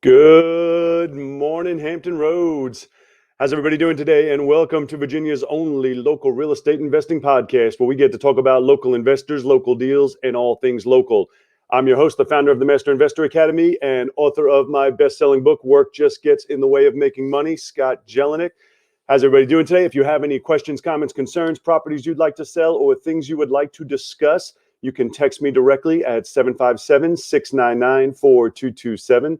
Good morning, Hampton Roads. How's everybody doing today? And welcome to Virginia's only local real estate investing podcast, where we get to talk about local investors, local deals, and all things local. I'm your host, the founder of the Master Investor Academy, and author of my best-selling book, Work Just Gets in the Way of Making Money, Scott Jelinek. How's everybody doing today? If you have any questions, comments, concerns, properties you'd like to sell, or things you would like to discuss, you can text me directly at 757-699-4227.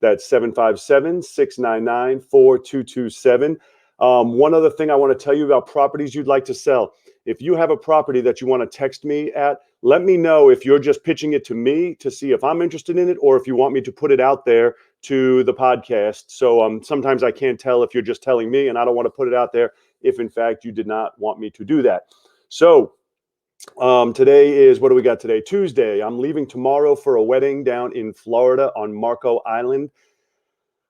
That's 757-699-4227. One other thing I want to tell you about properties you'd like to sell. If you have a property that you want to text me at, let me know if you're just pitching it to me to see if I'm interested in it, or if you want me to put it out there to the podcast. So sometimes I can't tell if you're just telling me, and I don't want to put it out there if in fact you did not want me to do that. So today is, what do we got today? Tuesday. I'm leaving tomorrow for a wedding down in Florida on Marco Island.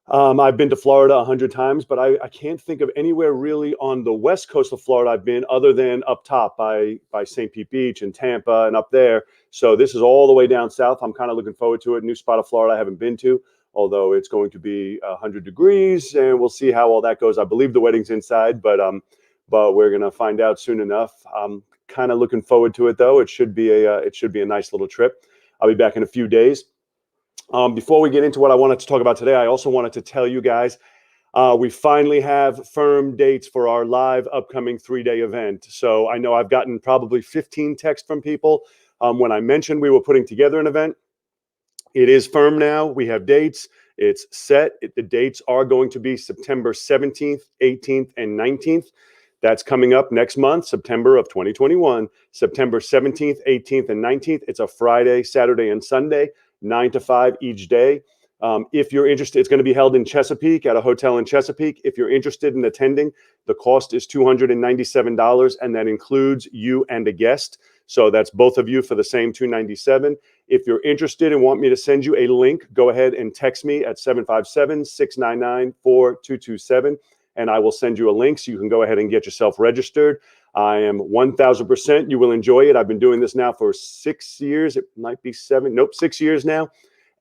I've been to Florida 100 times, but I can't think of anywhere really on the west coast of Florida I've been other than up top by St. Pete Beach and Tampa and up there. So this is all the way down south. I'm kind of looking forward to it. New spot of Florida I haven't been to, although it's going to be 100 degrees, and we'll see how all that goes. I believe the wedding's inside, but we're gonna find out soon enough. I'm kind of looking forward to it, though. It should be a nice little trip. I'll be back in a few days. Before we get into what I wanted to talk about today, I also wanted to tell you guys we finally have firm dates for our live upcoming 3-day event. So I know I've gotten probably 15 texts from people when I mentioned we were putting together an event. It is firm now. We have dates. It's set. The dates are going to be September 17th, 18th, and 19th. That's coming up next month, September of 2021, September 17th, 18th, and 19th. It's a Friday, Saturday, and Sunday, 9 to 5 each day. If you're interested, it's going to be held in Chesapeake at a hotel in Chesapeake. If you're interested in attending, the cost is $297, and that includes you and a guest. So that's both of you for the same $297. If you're interested and want me to send you a link, go ahead and text me at 757-699-4227. And I will send you a link so you can go ahead and get yourself registered. I am 1,000%. You will enjoy it. I've been doing this now for 6 years. It might be 7. Nope, 6 years now.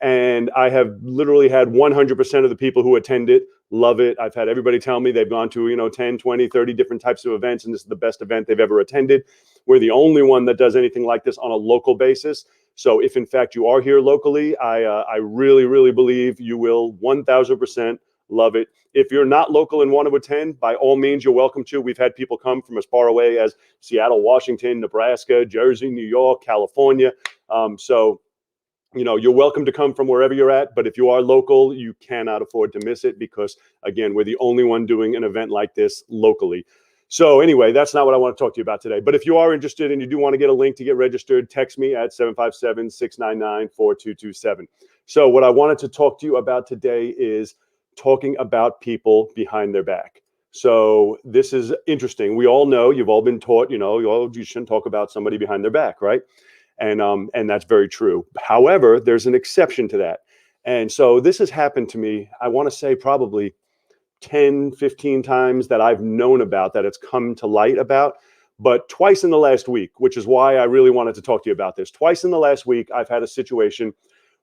And I have literally had 100% of the people who attend it love it. I've had everybody tell me they've gone to, 10, 20, 30 different types of events, and this is the best event they've ever attended. We're the only one that does anything like this on a local basis. So if in fact you are here locally, I really, really believe you will 1,000% love it. If you're not local and want to attend, by all means, you're welcome to. We've had people come from as far away as Seattle, Washington, Nebraska, Jersey, New York, California. You're welcome to come from wherever you're at. But if you are local, you cannot afford to miss it because, again, we're the only one doing an event like this locally. So anyway, that's not what I want to talk to you about today. But if you are interested and you do want to get a link to get registered, text me at 757-699-4227. So what I wanted to talk to you about today is talking about people behind their back. So this is interesting. We all know, you've all been taught, you shouldn't talk about somebody behind their back, right? And that's very true. However, there's an exception to that. And so this has happened to me, I want to say probably 10, 15 times that I've known about, that it's come to light about, but twice in the last week, which is why I really wanted to talk to you about this. Twice in the last week, I've had a situation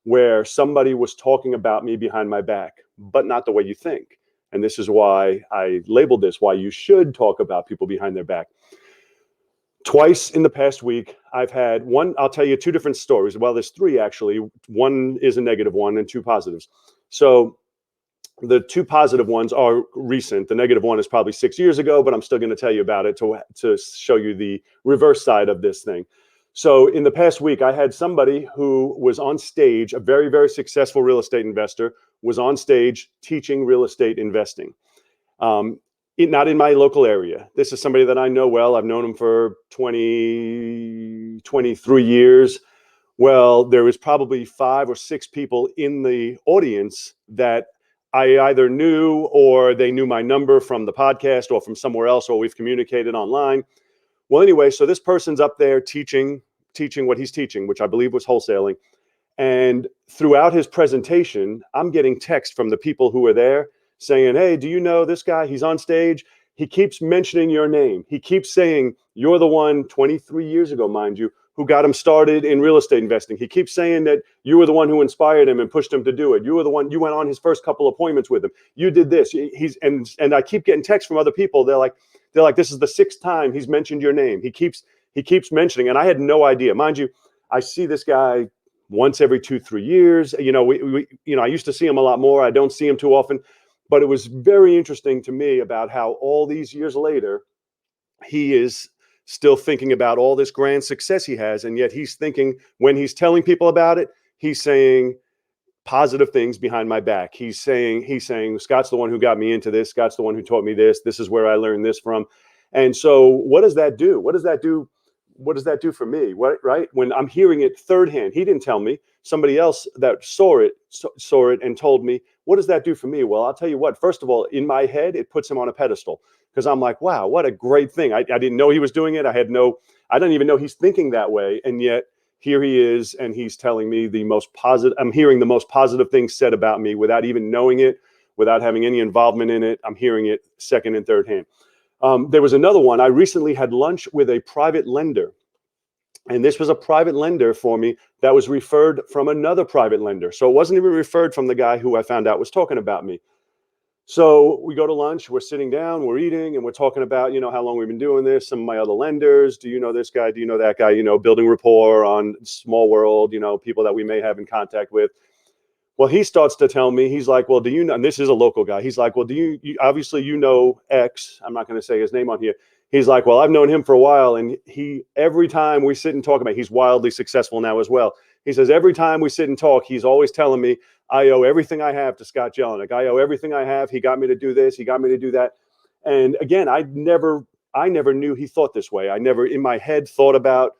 where somebody was talking about me behind my back, but not the way you think. And this is why I labeled this, why you should talk about people behind their back. Twice in the past week, I've had one, I'll tell you two different stories. Well, there's three actually. One is a negative one and two positives. So the two positive ones are recent. The negative one is probably 6 years ago, but I'm still going to tell you about it to show you the reverse side of this thing. So in the past week, I had somebody who was on stage, a very, very successful real estate investor, was on stage teaching real estate investing. Not in my local area. This is somebody that I know well. I've known him for 20, 23 years. Well, there was probably 5 or 6 people in the audience that I either knew, or they knew my number from the podcast or from somewhere else, or we've communicated online. Well, anyway, so this person's up there teaching what he's teaching, which I believe was wholesaling. And throughout his presentation, I'm getting text from the people who were there saying, hey, do you know this guy? He's on stage. He keeps mentioning your name. He keeps saying, you're the one 23 years ago, mind you, who got him started in real estate investing. He keeps saying that you were the one who inspired him and pushed him to do it. You were the one, you went on his first couple appointments with him. You did this. And I keep getting texts from other people. They're like, this is the sixth time he's mentioned your name. He keeps mentioning, and I had no idea. Mind you, I see this guy once every 2-3 years. I used to see him a lot more. I don't see him too often, but it was very interesting to me about how all these years later, he is still thinking about all this grand success he has. And yet he's thinking, when he's telling people about it, he's saying positive things behind my back. He's saying, Scott's the one who got me into this. Scott's the one who taught me this. This is where I learned this from. And so what does that do? What does that do for me? Right? When I'm hearing it third hand, he didn't tell me. Somebody else that saw it and told me. What does that do for me? Well, I'll tell you what. First of all, in my head, it puts him on a pedestal, because I'm like, wow, what a great thing. I didn't know he was doing it. I don't even know he's thinking that way. And yet here he is, and he's telling me the most positive. I'm hearing the most positive things said about me without even knowing it, without having any involvement in it. I'm hearing it second and third hand. There was another one. I recently had lunch with a private lender. And this was a private lender for me that was referred from another private lender. So it wasn't even referred from the guy who I found out was talking about me. So we go to lunch, we're sitting down, we're eating, and we're talking about, how long we've been doing this. Some of my other lenders, do you know this guy? Do you know that guy? Building rapport on small world, people that we may have in contact with. Well, he starts to tell me, he's like, well, do you know, and this is a local guy. He's like, well, do you obviously, X, I'm not going to say his name on here. He's like, well, I've known him for a while. And every time we sit and talk about, he's wildly successful now as well. He says, every time we sit and talk, he's always telling me, I owe everything I have to Scott Jelinek. I owe everything I have. He got me to do this. He got me to do that. And again, I never knew he thought this way. I never in my head thought about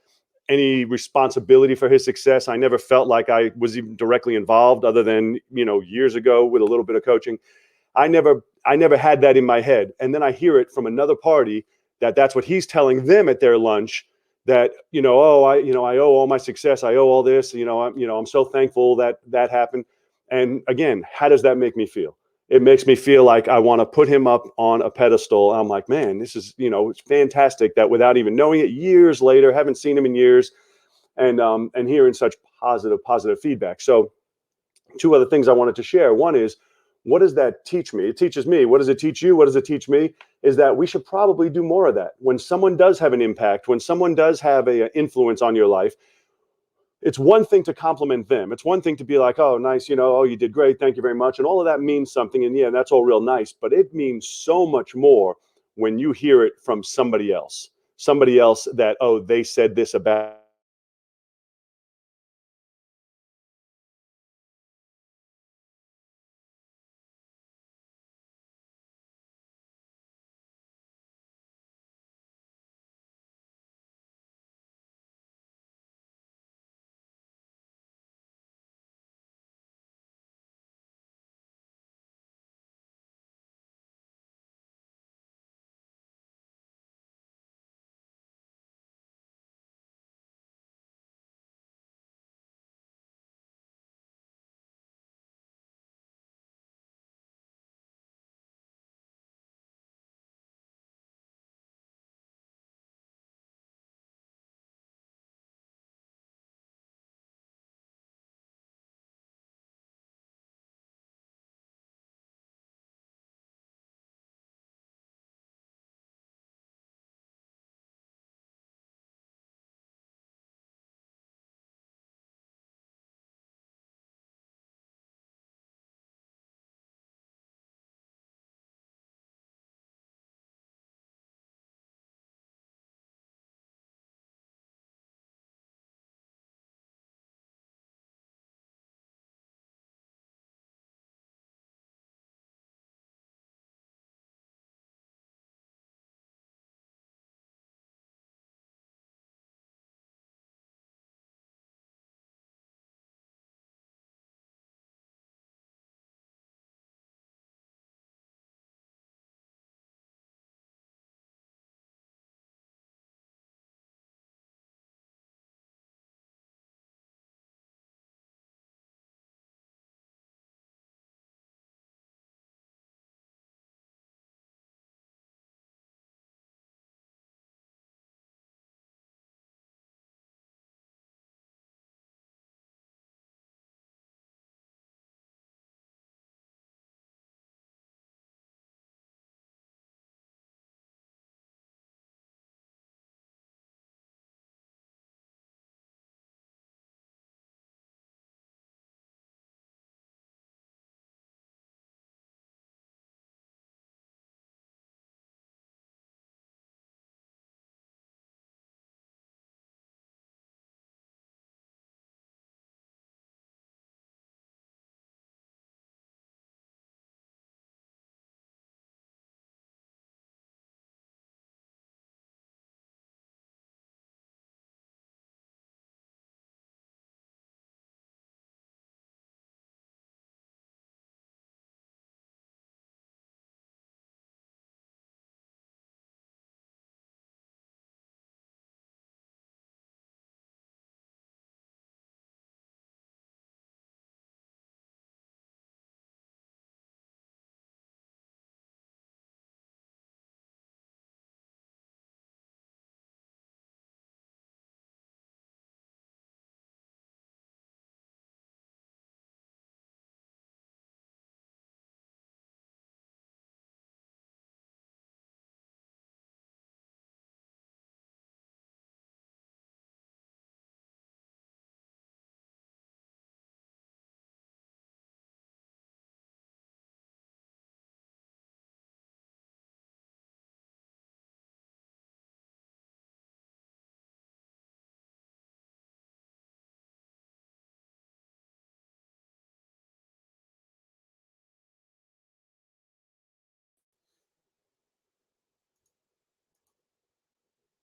any responsibility for his success. I never felt like I was even directly involved, other than, years ago with a little bit of coaching. I never had that in my head. And then I hear it from another party that's what he's telling them at their lunch, that, I owe all my success. I owe all this, I'm so thankful that happened. And again, how does that make me feel? It makes me feel like I want to put him up on a pedestal. I'm like, man, this is, it's fantastic that without even knowing it, years later, haven't seen him in years, and hearing such positive feedback. So two other things I wanted to share. One is, what does that teach me? It teaches me. What does it teach you? What does it teach me? Is that we should probably do more of that. When someone does have an impact, when someone does have an influence on your life, it's one thing to compliment them. It's one thing to be like, oh, nice, oh, you did great. Thank you very much. And all of that means something. And yeah, that's all real nice. But it means so much more when you hear it from somebody else that, oh, they said this about